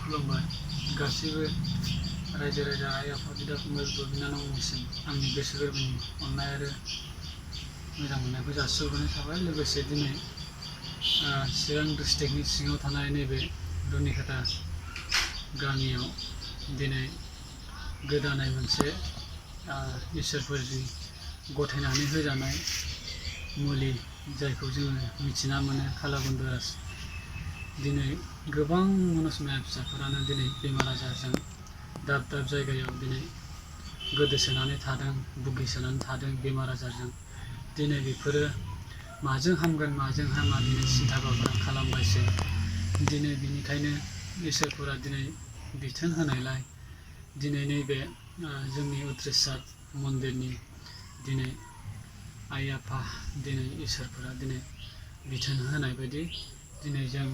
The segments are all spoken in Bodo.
खुलुमबाय गासैबो रायजो राजा आइ आफा बिदा फंबाय बिनानावमोननिसिम आंनि गोसो गोरबोनि अननाय आरो मोजां मोननायखौ जासिहरनाय थाबाय। लोगोसे दिनै चिरां डिस्ट्रिक्टनि सिङाव थानाय नैबे रुनिखाता गामियाव दिनै गोदानै मोनसे इसोरफोरजों गथायनानै होजानाय मुलि जायखौ जोङो मिथिना मोनो कालाबन्दराज। दिनै गोबां मनसमाया फिसाफोरानो दिनै बेमार आजारजों दाब दाब जायगायाव दिनै गोदोसोनानै थादों, भुगिसोनानै थादों बेमार आजारजों। दिनै बेफोरो माजों हामगोन माजों हामा दिनै सिन्था भाबना खालामबायसो। दिनै बिनिखायनो इसोरफोरा दिनै बिथोन होनायलाय दिनै नैबे जोंनि उथ्रिसार मन्दिरनि दिनै आइ आफा दिनै इसोरफोरा दिनै बिथोन होनाय बायदि दिनै जों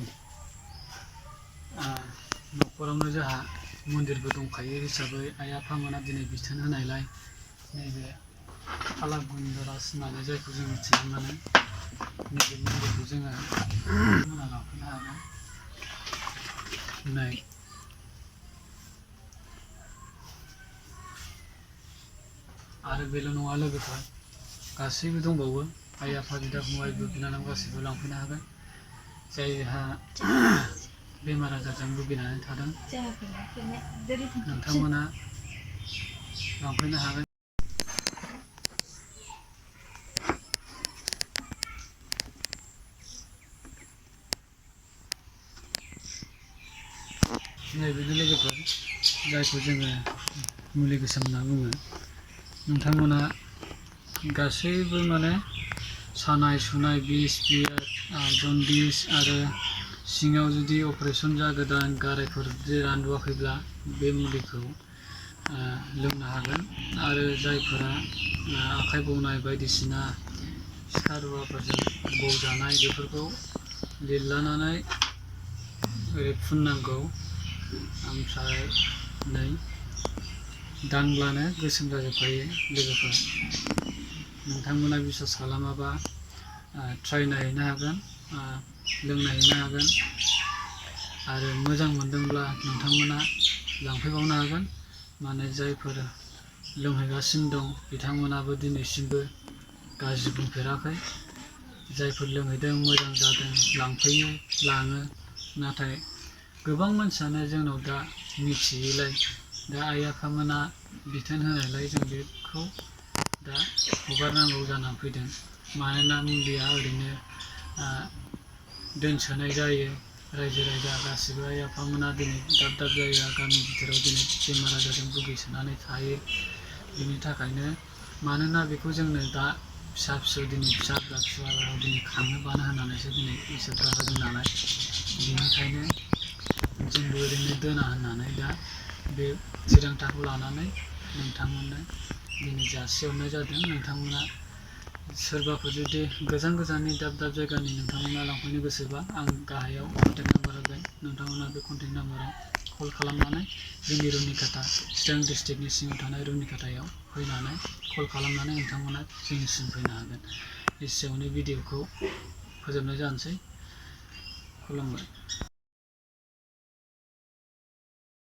न'खरावनो जोंहा मन्दिरबो दंखायो हिसाबै आइ आफामोना दिनै बिथोन होनायलाय नैबे कालाबन्दराज होननानै जायखौ जों मिथिनो मोनो नैबे मन्दिरखौ जोङो होना लांफैनो हागोन। नै आरो बेल' नङा लोगोफोर गासैबो दंबावो आइ आफा बिदा फंबाय बिनानाव गासैबो लांफैनो हागोन। जायहा बेमार आजारजों भुगिनानै थादों नोंथांमोना लांफैनो हागोन। नैबेनो लोगोफोर जायखौ जोङो मुलि गोसोम होनना बुङो। नोंथांमोना गासैबो माने सानाय सुनाय बिस बियाद जन्दिस आरो सिङाव जुदि अपारेसन जागोदान गारायफोर जुदि रानबोआखैब्ला बे मुलिखौ लोंनो हागोन। आरो जायफोरा आखाइ बौनाय बायदिसिना सिखा रुवाफोरजों बौजानाय बेफोरखौ लिरलानानै ओरै फुननांगौ। ओमफ्राय नै दांब्लानो गोसोम जाजोबखायो लोगोफोर। नोंथांमोना बिसास खालामाबा ट्राइ नायहैनो हागोन, लोंनायहैनो हागोन आरो मोजां मोनदोंब्ला नोंथांमोना लांफैबावनो हागोन। माने जायफोर लोंहैगासिनो दं बिथांमोनाबो दिनैसिमबो गाज्रि बुंफेराखै। जायफोर लोंहैदों मोजां जादों लांफैयो लाङो। नाथाय गोबां मानसियानो जोंनाव दा मिथियैलाय दा आइ आफामोना बिथोन होनायलाय जों बेखौ दा हगारनांगौ जानानै फैदों। मानोना मुलिया ओरैनो दोनसोनाय जायो। रायजो राजा गासिबो आइ आफामोना दिनै दाब दाब जायगा गामि भितराव दिनै बेमार आजारजों भुगिसोनानै थायो। बिनि थाखायनो मानोना बेखौ जोंनो दा फिसा फिसौ दिनै फिसाफ्रा दिनै खांनो बानो होननानैसो दिनै इसोरफ्रा होदों नालाय बिनिखायनो जोंबो ओरैनो दोना होननानै दा बे थिरांथाखौ लानानै नोंथांमोननो दिनै जासिहरनाय जादों। नोंथांमोना सोरबाफोर जुदि गोजान गोजाननि दाब दाब जायगानि नोंथांमोना लांफैनो गोसोबा आं गाहायाव कन्टेक्ट नाम्बार होगोन। नोंथांमोना बे कन्टेक्ट नाम्बाराव कल खालामनानै जोंनि रुनिखाता चिरां डिस्ट्रिक्टनि सिङाव थानाय रुनिखातायाव फैनानै कल खालामनानै नोंथांमोना जोंनिसिम फैनो हागोन। एसेयावनो भिडिअखौ फोजोबनाय जानोसै। खुलुमबाय।